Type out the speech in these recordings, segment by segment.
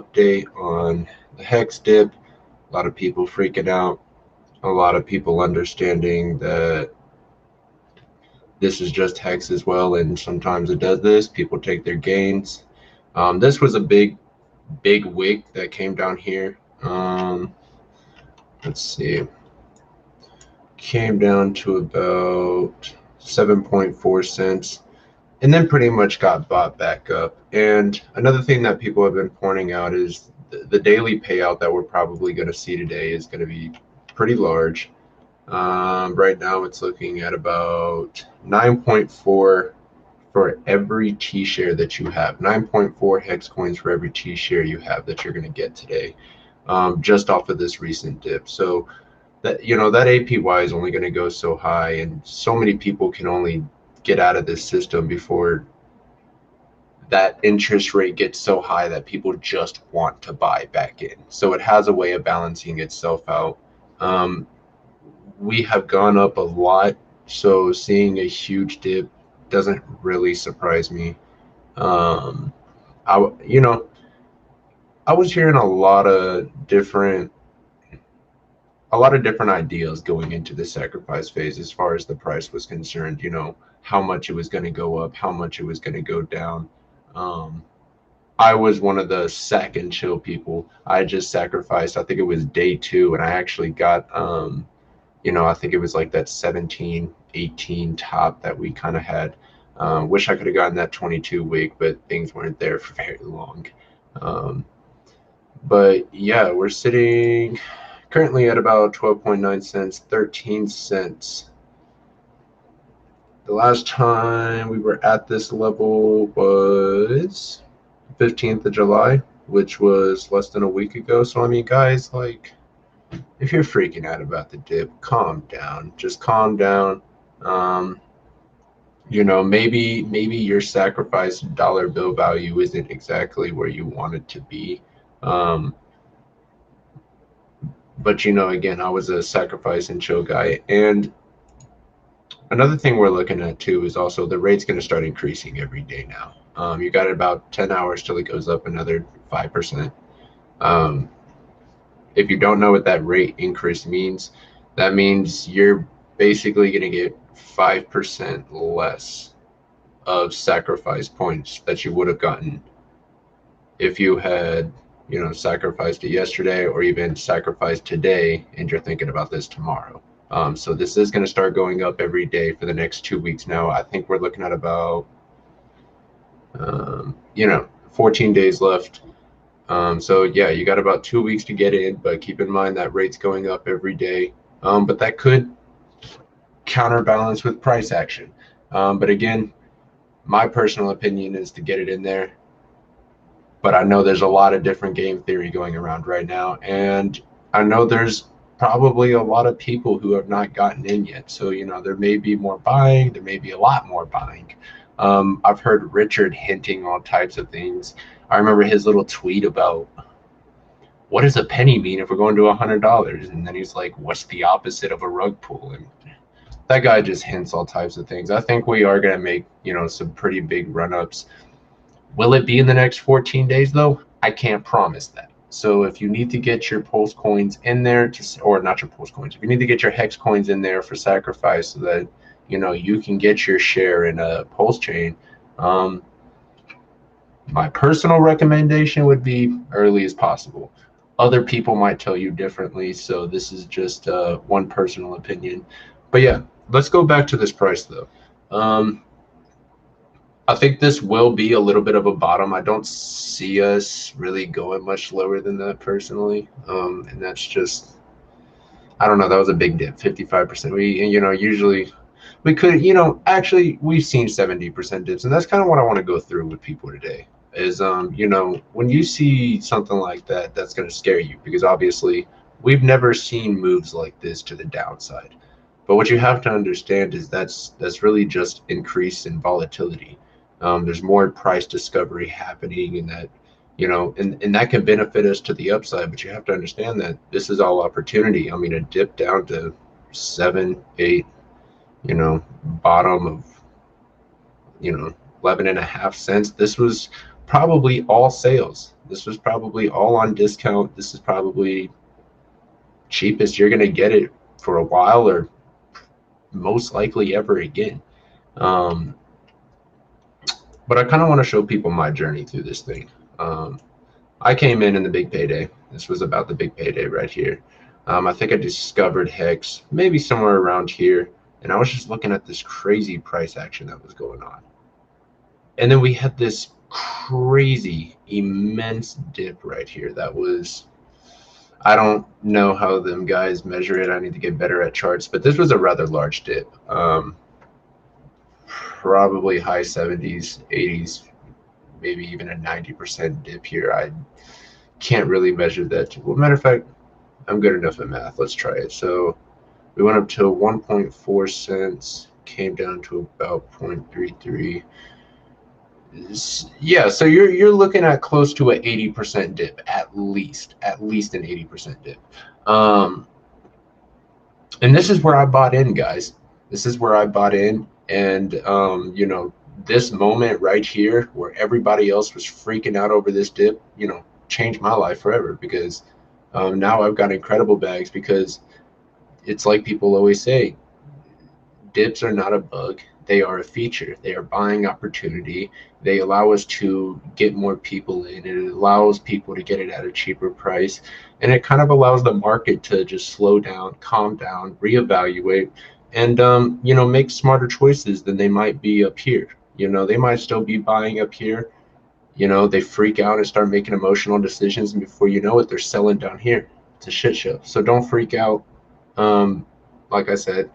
update on the HEX dip. A lot of people freaking out. A lot of people understanding that this is just HEX as well, and sometimes it does this. People take their gains. This was a big wick that came down here. Let's see, came down to about 7.4 cents and then pretty much got bought back up. And another thing that people have been pointing out is the daily payout that we're probably going to see today is going to be pretty large. Right now it's looking at about 9.4 for every T share that you have. 9.4 hex coins for every T share you have that you're going to get today, just off of this recent dip. So that, that APY is only going to go so high, and so many people can only get out of this system before that interest rate gets so high that people just want to buy back in. So it has a way of balancing itself out. Um, we have gone up a lot, so seeing a huge dip doesn't really surprise me. Um, I, you know, I was hearing a lot of different ideas going into the sacrifice phase as far as the price was concerned. How much it was going to go up, how much it was going to go down. Um, I was one of the sack and chill people. I just sacrificed. I think it was day two, and I actually got I think it was like that 17, 18 top that we kind of had. Wish I could have gotten that 22 week, but things weren't there for very long. Um, but yeah, we're sitting currently at about 12.9 cents, 13 cents. The last time we were at this level was 15th of July, which was less than a week ago. So, I mean, guys, like, if you're freaking out about the dip, calm down. Just calm down. Um, maybe your sacrificed dollar bill value isn't exactly where you want it to be. Um, but again, I was a sacrifice and chill guy. And another thing we're looking at too is also the rate's going to start increasing every day now. You got about 10 hours till it goes up another 5%. Um, if you don't know what that rate increase means, that means you're basically going to get 5% less of sacrifice points that you would have gotten if you had, sacrificed it yesterday or even sacrificed today and you're thinking about this tomorrow. So this is going to start going up every day for the next 2 weeks now. I think we're looking at about, 14 days left. So yeah, you got about 2 weeks to get in, but keep in mind that rate's going up every day. But that could counterbalance with price action. But again, my personal opinion is to get it in there. But I know there's a lot of different game theory going around right now, and I know there's probably a lot of people who have not gotten in yet. So there may be more buying, there may be a lot more buying. I've heard Richard hinting all types of things. I remember his little tweet about what does a penny mean if we're going to $100, and then he's like, "What's the opposite of a rug pull?" And that guy just hints all types of things. I think we are going to make some pretty big run ups. Will it be in the next 14 days though? I can't promise that. So if you need to get your pulse coins in there or not your pulse coins, if you need to get your hex coins in there for sacrifice so that you can get your share in a Pulsechain, my personal recommendation would be early as possible. Other people might tell you differently, so this is just one personal opinion. But yeah, let's go back to this price though. I think this will be a little bit of a bottom. I don't see us really going much lower than that personally. And that's just, I don't know. That was a big dip, 55%. Usually we could, actually we've seen 70% dips. And that's kind of what I want to go through with people today is, when you see something like that, that's going to scare you because obviously we've never seen moves like this to the downside. But what you have to understand is that's really just increase in volatility. There's more price discovery happening, and that and that can benefit us to the upside. But you have to understand that this is all opportunity. I mean, a dip down to 7, 8, bottom of 11.5 cents. This was probably all sales. This was probably all on discount. This is probably cheapest you're going to get it for a while, or most likely ever again. Um, but I kind of want to show people my journey through this thing. I came in the big payday. This was about the big payday right here. I think I discovered HEX maybe somewhere around here, and I was just looking at this crazy price action that was going on. And then we had this crazy, immense dip right here that was, I don't know how them guys measure it. I need to get better at charts, but this was a rather large dip. Probably high 70s, 80s, maybe even a 90% dip here. I can't really measure that. Well, matter of fact, I'm good enough at math. Let's try it. So we went up to 1.4 cents, came down to about 0.33. Yeah, so you're looking at close to an 80% dip, at least an 80% dip. And this is where I bought in, guys. This is where I bought in, and you know, this moment right here where everybody else was freaking out over this dip, you know, changed my life forever, because now I've got incredible bags. Because it's like people always say, dips are not a bug, they are a feature. They are buying opportunity. They allow us to get more people in. It allows people to get it at a cheaper price. And it kind of allows the market to just slow down, calm down, reevaluate, and you know, make smarter choices than they might be up here. You know, they might still be buying up here. You know, they freak out and start making emotional decisions, and before you know it, they're selling down here. It's a shit show. So don't freak out. Um, like I said,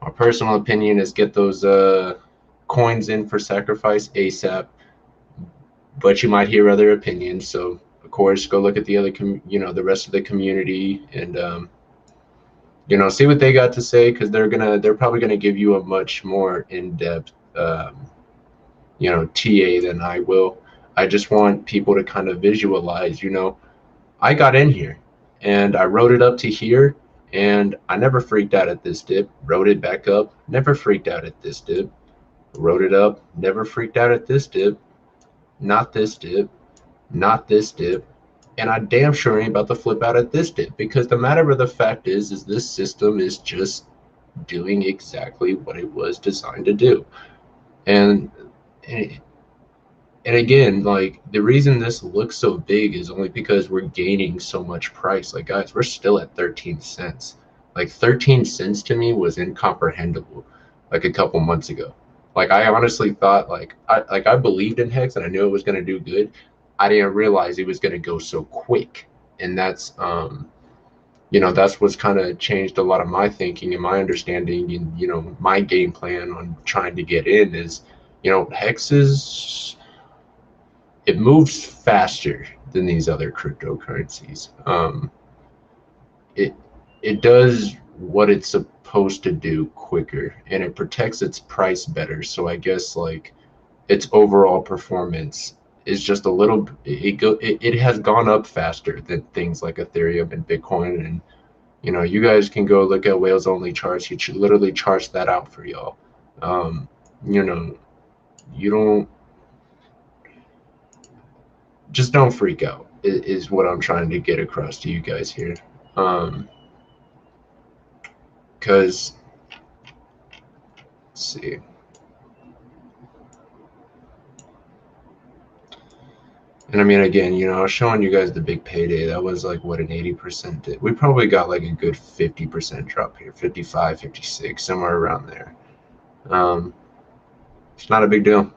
my personal opinion is get those coins in for sacrifice ASAP. But you might hear other opinions, so of course go look at the other, you know, the rest of the community, and you know, see what they got to say, because they're probably gonna give you a much more in-depth you know, TA than I will. I just want people to kind of visualize, you know, I got in here and I rode it up to here, and I never freaked out at this dip. Rode it back up, never freaked out at this dip. Rode it up, never freaked out at this dip. Not this dip, not this dip. And I damn sure ain't about to flip out at this dip, because the matter of the fact is this system is just doing exactly what it was designed to do. And and and again, like, the reason this looks so big is only because we're gaining so much price. Like, guys, we're still at 13 cents. Like, 13 cents to me was incomprehensible like a couple months ago. Like, I honestly thought, like, I believed in Hex and I knew it was going to do good. I didn't realize it was going to go so quick. And that's you know, that's what's kind of changed a lot of my thinking and my understanding, and you know, my game plan on trying to get in is, you know, Hex is, it moves faster than these other cryptocurrencies. It it does what it's supposed to do quicker, and it protects its price better. So I guess, like, its overall performance is just a little, it has gone up faster than things like Ethereum and Bitcoin. And you know, you guys can go look at Whales Only charts. He should literally charts that out for y'all. You know, you don't, just don't freak out is what I'm trying to get across to you guys here. Because let's see, and I mean, again, you know, I was showing you guys the big payday. That was like, what, an 80% dip. We probably got like a good 50% drop here, 55, 56, somewhere around there. It's not a big deal.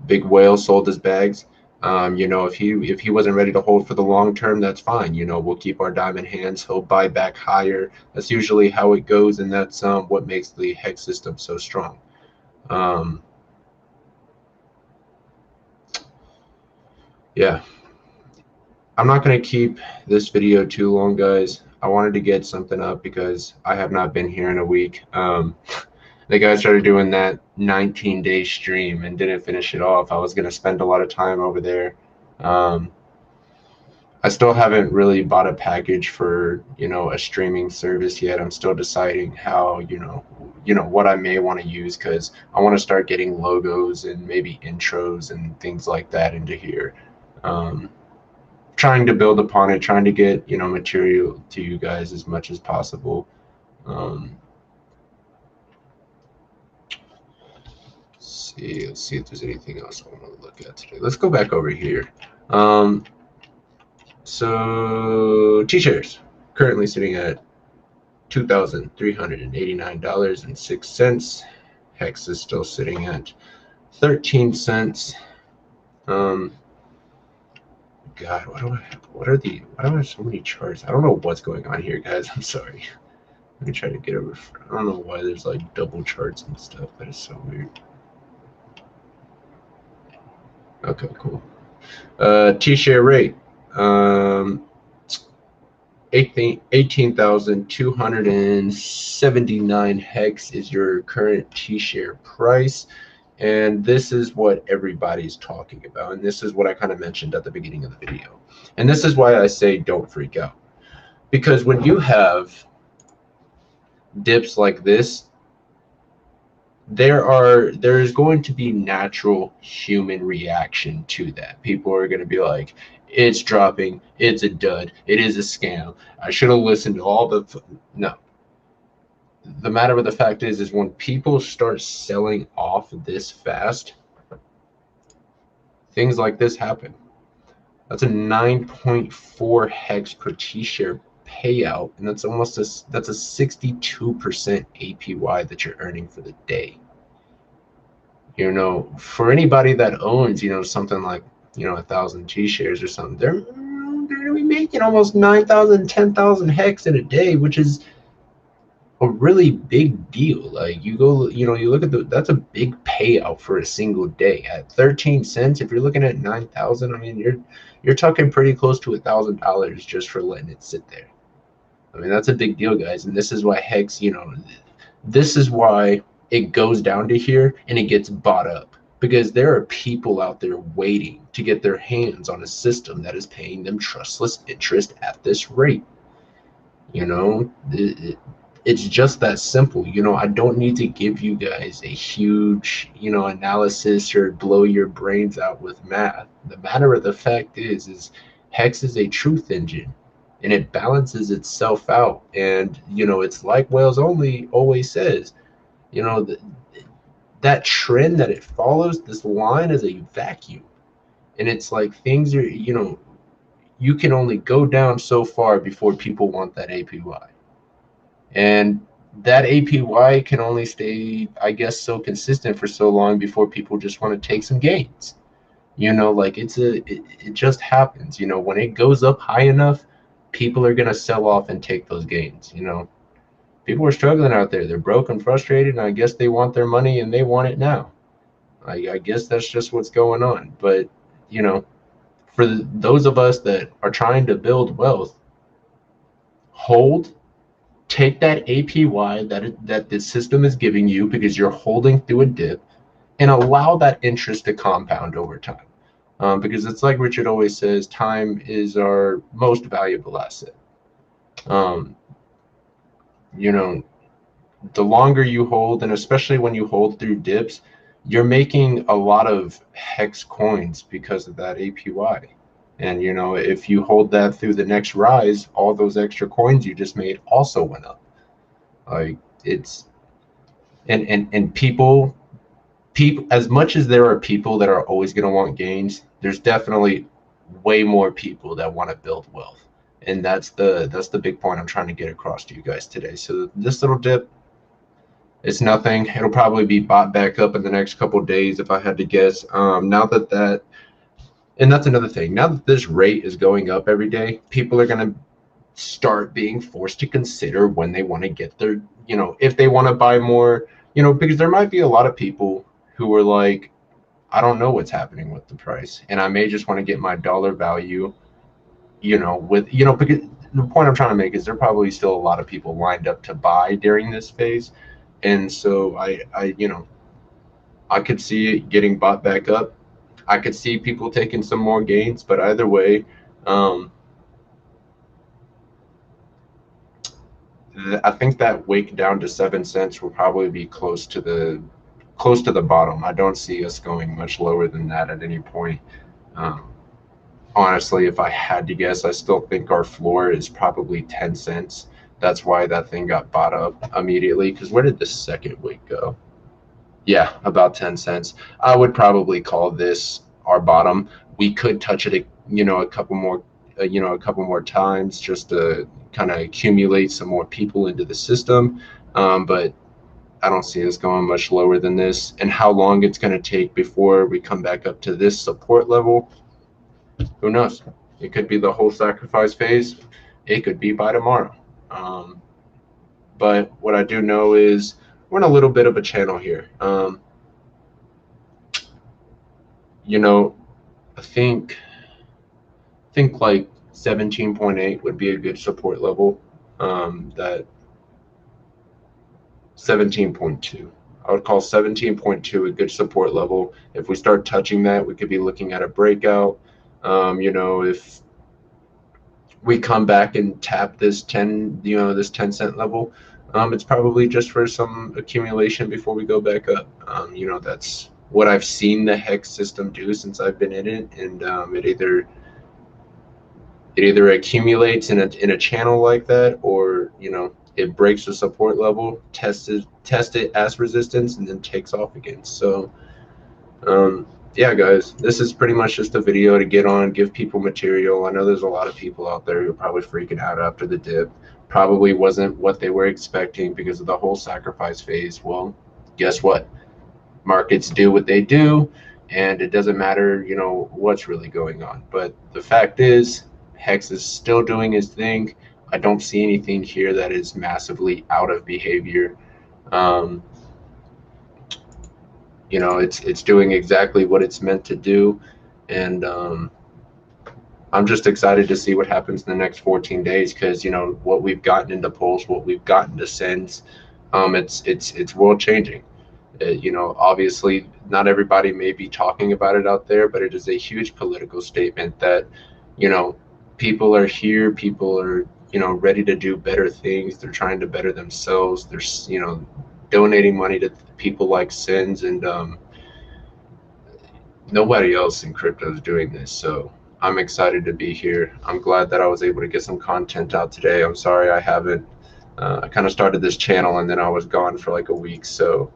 Big whale sold his bags. You know, if he wasn't ready to hold for the long term, that's fine. You know, we'll keep our diamond hands. He'll buy back higher. That's usually how it goes, and that's what makes the HEX system so strong. Yeah, I'm not going to keep this video too long, guys. I wanted to get something up because I have not been here in a week. The guy started doing that 19-day stream and didn't finish it off. I was going to spend a lot of time over there. I still haven't really bought a package for, you know, a streaming service yet. I'm still deciding how, you know, what I may want to use, because I want to start getting logos and maybe intros and things like that into here. trying to build upon it, trying to get, you know, material to you guys as much as possible. Let's see if there's anything else I want to look at today. Let's go back over here. So T-shares currently sitting at $2,389.06. HEX is still sitting at 13 cents. God, why do I have so many charts? I don't know what's going on here, guys. I'm sorry. Let me try to get over. I don't know why there's like double charts and stuff. That is so weird. Okay, cool. T-share rate. 18,279 hex is your current T-share price. And this is what everybody's talking about. And this is what I kind of mentioned at the beginning of the video. And this is why I say don't freak out. Because when you have dips like this, there's going to be natural human reaction to that. People are going to be like, it's dropping, it's a dud, it is a scam, I should have listened to all the no. The matter of the fact is when people start selling off this fast, things like this happen. That's a 9.4 hex per T-share payout, and that's a 62% APY that you're earning for the day. You know, for anybody that owns, you know, something like, you know, 1,000 T-shares or something, they're gonna be making almost 9,000, 10,000 hex in a day, which is a really big deal. Like you go, you know, you look at that's a big payout for a single day at 13 cents. If you're looking at 9,000, I mean, you're talking pretty close to $1,000 just for letting it sit there. I mean, that's a big deal, guys. And this is why HEX, you know, this is why it goes down to here and it gets bought up, because there are people out there waiting to get their hands on a system that is paying them trustless interest at this rate. You know, it's just that simple. You know, I don't need to give you guys a huge, you know, analysis or blow your brains out with math. The matter of the fact is HEX is a truth engine, and it balances itself out. And, you know, it's like Whales Only always says, you know, that trend that it follows, this line is a vacuum. And it's like things are, you know, you can only go down so far before people want that APY. And that APY can only stay, I guess, so consistent for so long before people just want to take some gains. You know, like it just happens. You know, when it goes up high enough, people are going to sell off and take those gains. You know, people are struggling out there. They're broke and frustrated, and I guess they want their money and they want it now. I guess that's just what's going on. But, you know, for those of us that are trying to build wealth, hold, take that APY that the system is giving you because you're holding through a dip, and allow that interest to compound over time. Because it's like Richard always says, time is our most valuable asset. You know, the longer you hold, and especially when you hold through dips, you're making a lot of HEX coins because of that APY. And, you know, if you hold that through the next rise, all those extra coins you just made also went up. Like it's, and people, as much as there are people that are always going to want gains, there's definitely way more people that want to build wealth. And that's the big point I'm trying to get across to you guys today. So this little dip, it's nothing. It'll probably be bought back up in the next couple of days if I had to guess. And that's another thing. Now that this rate is going up every day, people are going to start being forced to consider when they want to get their, you know, if they want to buy more, you know, because there might be a lot of people who are like, I don't know what's happening with the price, and I may just want to get my dollar value, you know, with, you know, because the point I'm trying to make is there are probably still a lot of people lined up to buy during this phase. And so you know, I could see it getting bought back up. I could see people taking some more gains, but either way, I think that wake down to 7 cents will probably be close to the bottom. I don't see us going much lower than that at any point. honestly, if I had to guess, I still think our floor is probably 10 cents. That's why that thing got bought up immediately. Because where did the second wick go? Yeah, about 10 cents. I would probably call this our bottom. We could touch it, a couple more, a couple more times just to kind of accumulate some more people into the system. But I don't see us going much lower than this. And how long it's going to take before we come back up to this support level, who knows? It could be the whole sacrifice phase. It could be by tomorrow. Um, but what I do know is we're in a little bit of a channel here. You know, I think like 17.8 would be a good support level. That 17.2. I would call 17.2 a good support level. If we start touching that, we could be looking at a breakout. If we come back and tap this 10, this 10-cent level, it's probably just for some accumulation before we go back up. That's what I've seen the HEX system do since I've been in it, and it either accumulates in a channel like that, or it breaks the support level, test it as resistance, and then takes off again. So yeah, guys, this is pretty much just a video to get on, give people material. I know there's a lot of people out there who are probably freaking out after the dip. Probably wasn't what they were expecting because of the whole sacrifice phase. Well, guess what? Markets do what they do, and it doesn't matter, what's really going on. But the fact is, HEX is still doing his thing. I don't see anything here that is massively out of behavior. It's doing exactly what it's meant to do, and I'm just excited to see what happens in the next 14 days, because what we've gotten into Pulse, what we've gotten to Sends, it's world changing. Obviously not everybody may be talking about it out there, but it is a huge political statement that people are here, people are ready to do better things. They're trying to better themselves. They're donating money to people like Sins, and nobody else in crypto is doing this. So I'm excited to be here. I'm glad that I was able to get some content out today. I'm sorry I haven't. I kind of started this channel and then I was gone for like a week. So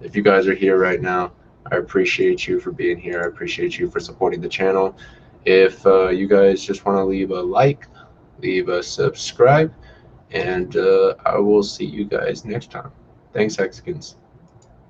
if you guys are here right now, I appreciate you for being here. I appreciate you for supporting the channel. If you guys just want to leave a like, leave a subscribe, and I will see you guys next time. Thanks, Hexicans.